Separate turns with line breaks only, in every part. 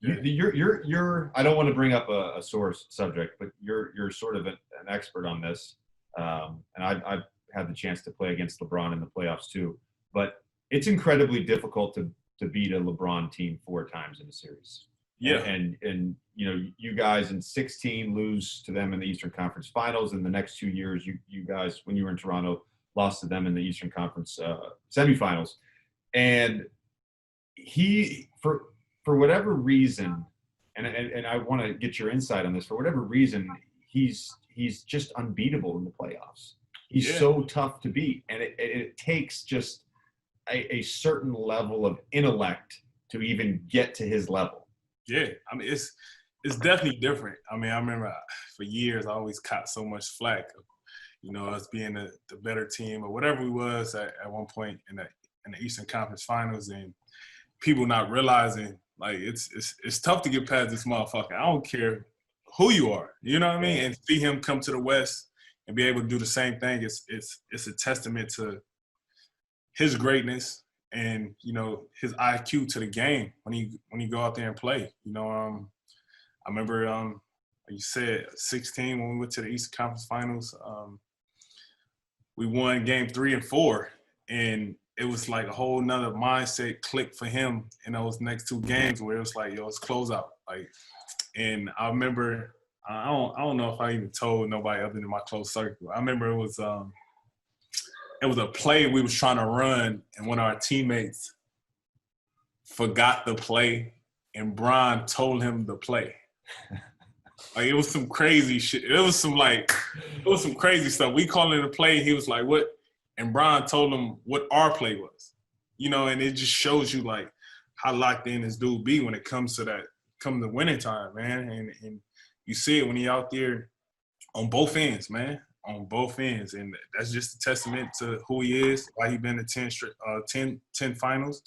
You're. I don't want to bring up a sore subject, but you're sort of an expert on this, and I've had the chance to play against LeBron in the playoffs too. But it's incredibly difficult to beat a LeBron team 4 times in a series.
Yeah,
and you know, you guys in 16 lose to them in the Eastern Conference Finals, and the next 2 years, you guys, when you were in Toronto, lost to them in the Eastern Conference semifinals, and he for whatever reason, and I want to get your insight on this. For whatever reason, he's just unbeatable in the playoffs. He's so tough to beat, and it takes just a certain level of intellect to even get to his level.
Yeah, I mean, it's definitely different. I mean, I remember for years I always caught so much flack, you know, us being the better team or whatever we was at one point in the Eastern Conference Finals, and people not realizing, like, it's tough to get past this motherfucker. I don't care who you are, you know what I mean? And see him come to the West and be able to do the same thing, it's a testament to his greatness and, you know, his IQ to the game when he go out there and play. You know, I remember like you said, 16 when we went to the Eastern Conference Finals, we won game 3 and 4, and it was like a whole nother mindset click for him in those next 2 games where it was like, yo, it's closeout. Like, and I remember, I don't know if I even told nobody other than my close circle. I remember it was a play we was trying to run, and one of our teammates forgot the play, and Bron told him the play. Like, it was some crazy shit. It was some crazy stuff. We called it a play, and he was like, what? And Bron told him what our play was. You know, and it just shows you, like, how locked in this dude be when it comes to that, come the winning time, man. And you see it when he out there on both ends, man. On both ends. And that's just a testament to who he is, why he been to 10 finals,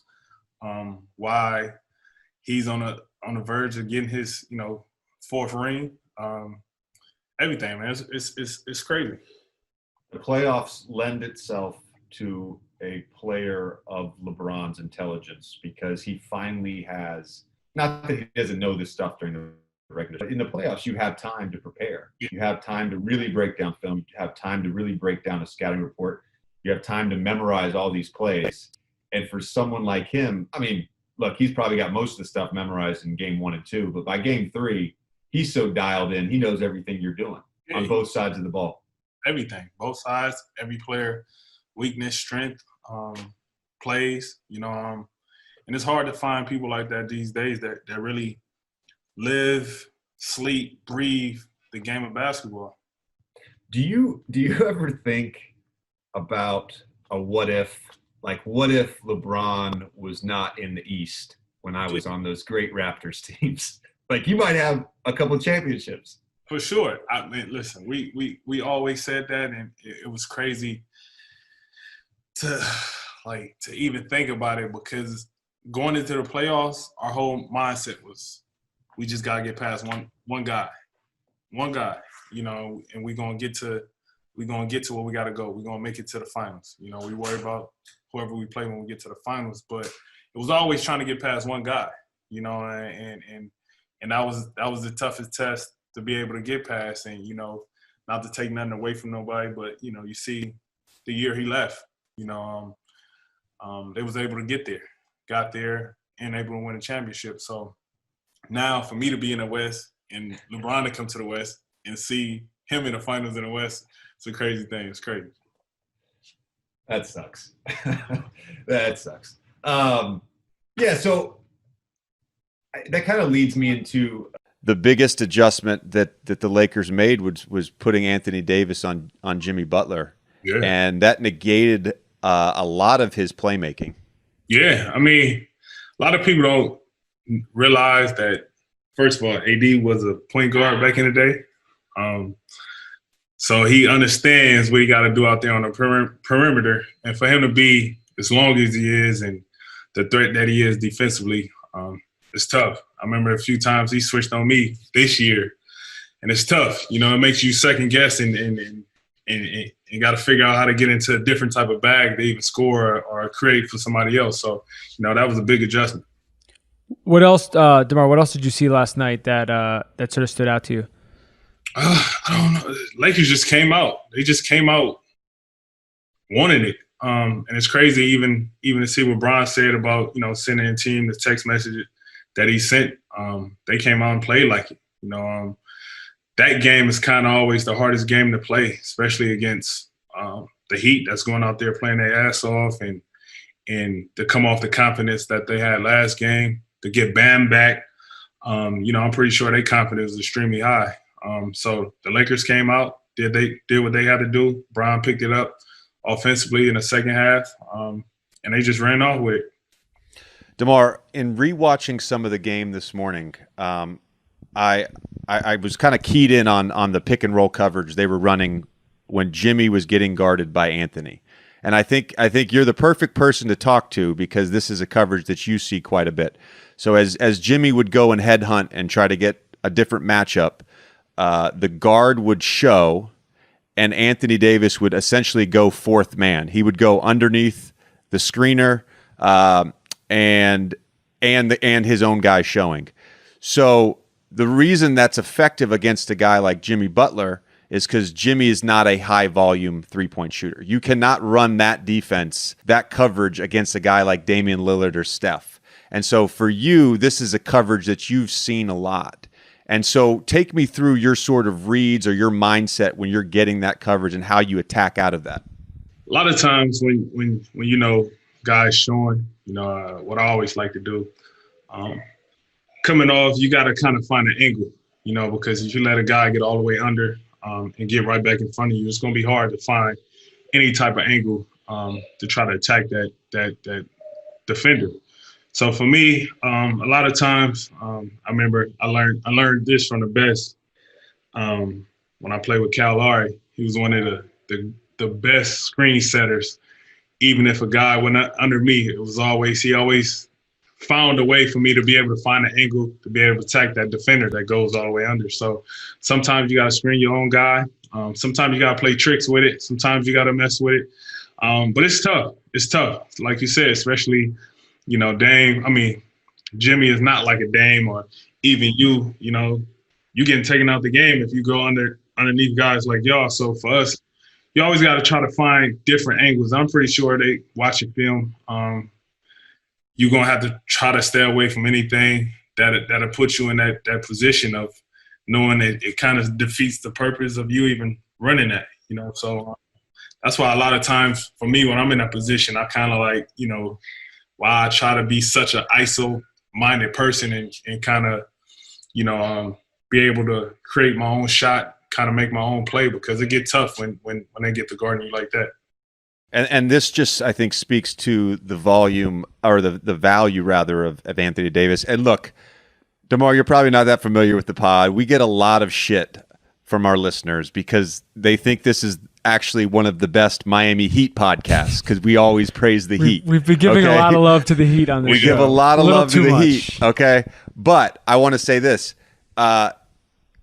why he's on the verge of getting his, you know, 4th ring. Everything, man. It's crazy.
The playoffs lend itself to a player of LeBron's intelligence because he finally has, not that he doesn't know this stuff during the regular, but in the playoffs, you have time to prepare. You have time to really break down film. You have time to really break down a scouting report. You have time to memorize all these plays. And for someone like him, I mean, look, he's probably got most of the stuff memorized in game 1 and 2, but by game 3, he's so dialed in, he knows everything you're doing on both sides of the ball.
Everything, both sides, every player, weakness, strength, plays, you know, and it's hard to find people like that these days that really live, sleep, breathe the game of basketball.
Do you ever think about a what if? Like, what if LeBron was not in the East when I was on those great Raptors teams? Like, you might have a couple championships.
For sure. I mean, listen, we always said that, and it was crazy to even think about it, because going into the playoffs, our whole mindset was we just gotta get past one guy, you know, and we're gonna get to where we gotta go. We're gonna make it to the finals. You know, we worry about whoever we play when we get to the finals, but it was always trying to get past one guy, you know, and that was the toughest test to be able to get past. And, you know, not to take nothing away from nobody, but, you know, you see the year he left, you know, they was able to got there and able to win a championship. So now for me to be in the West and LeBron to come to the West and see him in the finals in the West, it's a crazy thing. It's crazy.
That sucks. That sucks. Yeah, so that kind of leads me into
the biggest adjustment that the Lakers made was putting Anthony Davis on Jimmy Butler.
Yeah.
And that negated a lot of his playmaking. Yeah,
I mean, a lot of people don't realize that, first of all, AD was a point guard back in the day. So he understands what he got to do out there on the perimeter. And for him to be as long as he is and the threat that he is defensively, it's tough. I remember a few times he switched on me this year, and it's tough. You know, it makes you second guess and got to figure out how to get into a different type of bag to even score or create for somebody else. So, you know, that was a big adjustment.
What else, DeMar? What else did you see last night that that sort of stood out to you?
I don't know. Lakers just came out. They just came out wanting it. And it's crazy even to see what Bron said about, sending a team the text message that he sent. They came out and played like it. That game is kind of always the hardest game to play, especially against the Heat that's going out there playing their ass off, and to come off the confidence that they had last game, to get Bam back. I'm pretty sure their confidence is extremely high. So the Lakers came out, did what they had to do. Bron picked it up offensively in the second half, and they just ran off with it.
DeMar, in rewatching some of the game this morning, I was kind of keyed in on the pick and roll coverage they were running when Jimmy was getting guarded by Anthony. And I think you're the perfect person to talk to, because this is a coverage that you see quite a bit. So as Jimmy would go and headhunt and try to get a different matchup, the guard would show, and Anthony Davis would essentially go fourth man. He would go underneath the screener and his own guy showing. So the reason that's effective against a guy like Jimmy Butler is because Jimmy is not a high-volume three-point shooter. You cannot run that defense, that coverage, against a guy like Damian Lillard or Steph. And so for you, this is a coverage that you've seen a lot. And so take me through your sort of reads or your mindset when you're getting that coverage and how you attack out of that.
A lot of times when guys showing, what I always like to do, coming off, you got to kind of find an angle, because if you let a guy get all the way under and get right back in front of you, it's going to be hard to find any type of angle to try to attack that defender. So for me, a lot of times, I remember I learned this from the best when I played with Cal Lowry. He was one of the best screen setters. Even if a guy went under me, he always found a way for me to be able to find an angle to be able to attack that defender that goes all the way under. So sometimes you got to screen your own guy. Sometimes you got to play tricks with it. Sometimes you got to mess with it. But it's tough. It's tough. Like you said, especially, Dame. I mean, Jimmy is not like a Dame, or even you getting taken out the game if you go underneath guys like y'all. So for us, you always got to try to find different angles. I'm pretty sure they watch your film. You're going to have to try to stay away from anything that'll put you in that position of knowing that it kind of defeats the purpose of you even running that, So that's why a lot of times for me, when I'm in that position, I kind of like, why I try to be such an ISO-minded person and kind of, be able to create my own shot, kind of make my own play, because it gets tough when they get to guarding you like that.
And this just, I think, speaks to the volume, or the value rather, of Anthony Davis. And look, DeMar, you're probably not that familiar with the pod. We get a lot of shit from our listeners because they think this is actually one of the best Miami Heat podcasts, because we always praise the Heat.
We've been giving a lot of love to the Heat on this show.
We give a lot of love to the
much.
Heat, okay? But I want to say this.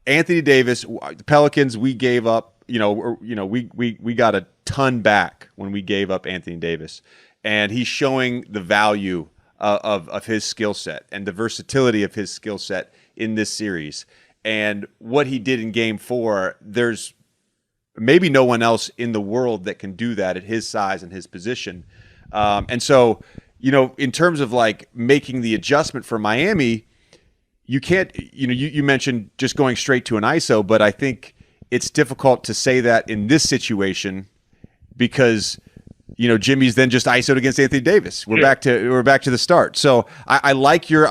Anthony Davis, the Pelicans, we gave up, we got a ton back when we gave up Anthony Davis. And he's showing the value of his skill set and the versatility of his skill set in this series. And what he did in Game 4, there's maybe no one else in the world that can do that at his size and his position. And so, in terms of like making the adjustment for Miami, you can't, you mentioned just going straight to an ISO, but I think it's difficult to say that in this situation because, Jimmy's then just ISO'd against Anthony Davis. We're back to the start. So I like your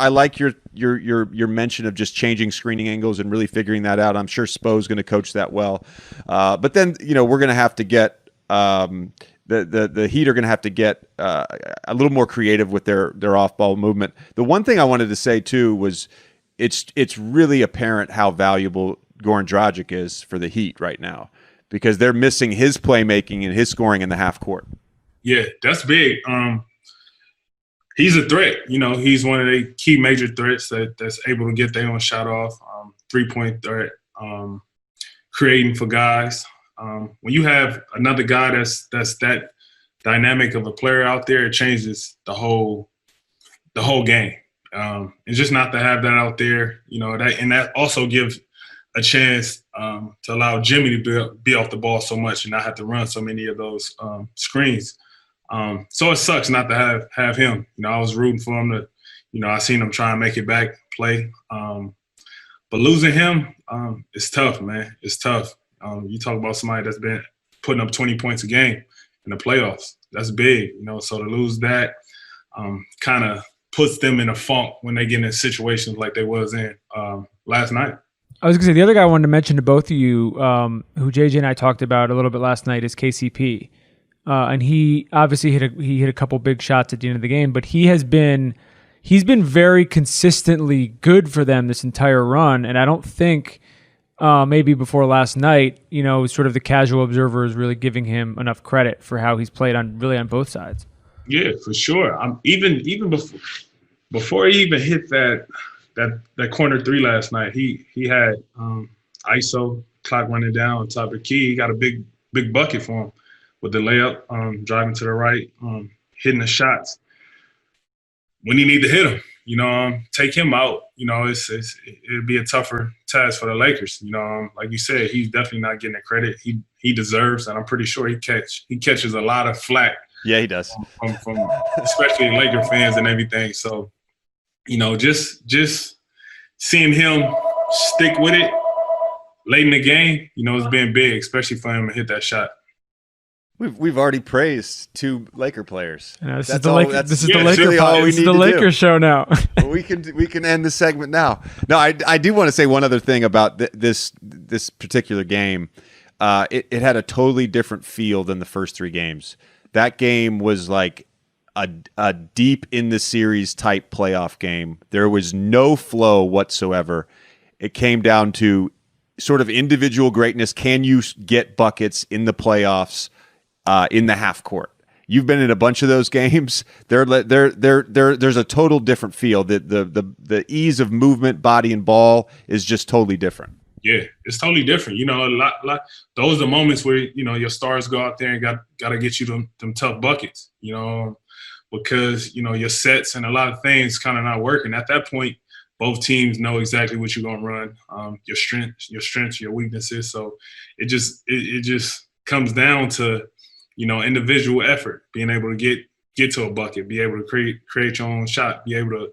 mention of just changing screening angles and really figuring that out. I'm sure Spo's going to coach that well. But then, we're going to have to get the Heat are going to have to get a little more creative with their off-ball movement. The one thing I wanted to say too was it's really apparent how valuable Goran Dragic is for the Heat right now, because they're missing his playmaking and his scoring in the half court.
Yeah, that's big. He's a threat. He's one of the key major threats that's able to get their own shot off, three-point threat, creating for guys. When you have another guy that's that dynamic of a player out there, it changes the whole game. And just not to have that out there, that also gives a chance to allow Jimmy to be off the ball so much and not have to run so many of those screens. So it sucks not to have him. I was rooting for him to, I seen him try and make it back, play. But losing him, it's tough, man. It's tough. You talk about somebody that's been putting up 20 points a game in the playoffs. That's big, So to lose that kind of puts them in a funk when they get in situations like they was in last night.
I was going to say, the other guy I wanted to mention to both of you, who JJ and I talked about a little bit last night, is KCP. And he obviously hit a couple big shots at the end of the game, but he's been very consistently good for them this entire run. And I don't think maybe before last night, sort of the casual observer is really giving him enough credit for how he's played on both sides.
Yeah, for sure. Even before he even hit that corner three last night, he had ISO, clock running down on top of the key. He got a big bucket for him with the layup, driving to the right, hitting the shots when he need to hit them. Take him out. It'd be a tougher task for the Lakers. Like you said, he's definitely not getting the credit he deserves, and I'm pretty sure he catches a lot of flack.
Yeah, he does.
From especially Laker fans and everything. So, just seeing him stick with it late in the game, it's been big, especially for him to hit that shot.
We've already praised two Laker players.
This is the Laker show now.
we can end the segment now. No, I do want to say one other thing about this particular game. It had a totally different feel than the first three games. That game was like a deep in the series type playoff game. There was no flow whatsoever. It came down to sort of individual greatness. Can you get buckets in the playoffs in the half court? You've been in a bunch of those games. There's a total different feel. The ease of movement, body and ball is just totally different.
Yeah, it's totally different. A lot. Those are the moments where your stars go out there and got to get you them tough buckets. Because your sets and a lot of things kind of not working. At that point, both teams know exactly what you're gonna run. Your strengths, your weaknesses. So it just comes down to individual effort, being able to get to a bucket, be able to create your own shot, be able to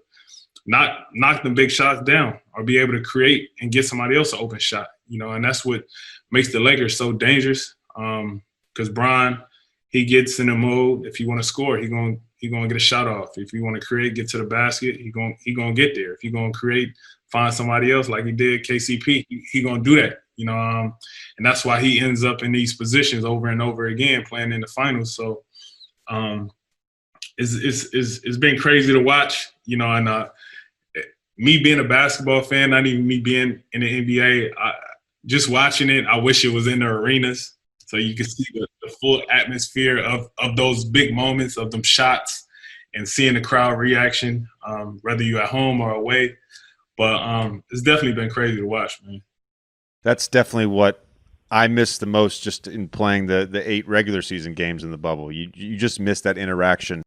not knock them big shots down, or be able to create and get somebody else an open shot. And that's what makes the Lakers so dangerous. Because Bron, he gets in the mode. If you want to score, he gonna get a shot off. If you want to create, get to the basket, he gonna get there. If you're gonna create, find somebody else like he did KCP, he gonna do that. And that's why he ends up in these positions over and over again, playing in the finals. So it's been crazy to watch. And me being a basketball fan, not even me being in the NBA, just watching it, I wish it was in the arenas so you can see the full atmosphere of those big moments, of them shots, and seeing the crowd reaction, whether you're at home or away. But it's definitely been crazy to watch, man.
That's definitely what I miss the most just in playing the 8 regular season games in the bubble. You just miss that interaction